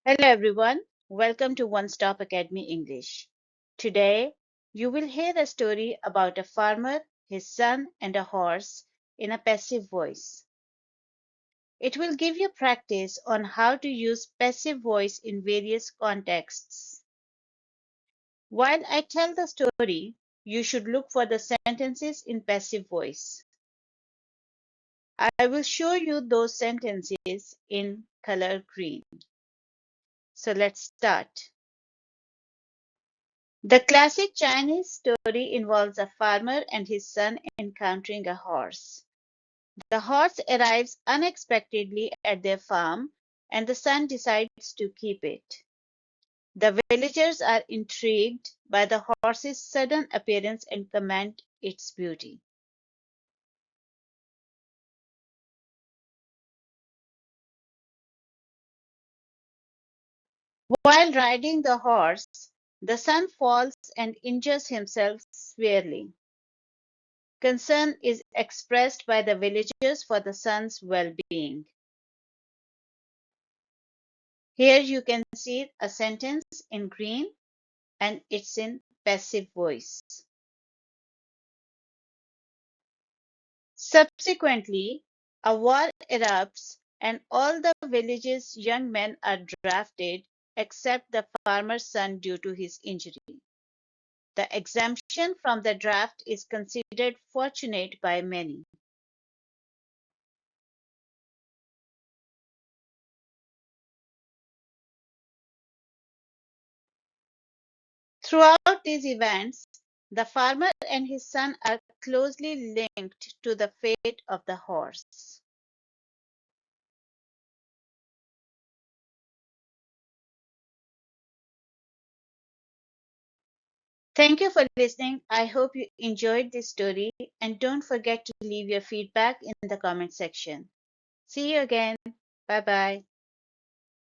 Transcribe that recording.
Hello everyone, welcome to One Stop Academy English. Today you will hear a story about a farmer, his son, and a horse in a passive voice. It will give you practice on how to use passive voice in various contexts. While I tell the story, you should look for the sentences in passive voice. I will show you those sentences in color green. So let's start. The classic Chinese story involves a farmer and his son encountering a horse. The horse arrives unexpectedly at their farm, and the son decides to keep it. The villagers are intrigued by the horse's sudden appearance and commend its beauty. While riding the horse, the son falls and injures himself severely. Concern is expressed by the villagers for the son's well-being. Here you can see a sentence in green and it's in passive voice. Subsequently, a war erupts and all the village's young men are drafted except the farmer's son due to his injury. The exemption from the draft is considered fortunate by many. Throughout these events, the farmer and his son are closely linked to the fate of the horse. Thank you for listening. I hope you enjoyed this story and don't forget to leave your feedback in the comment section. See you again. Bye bye.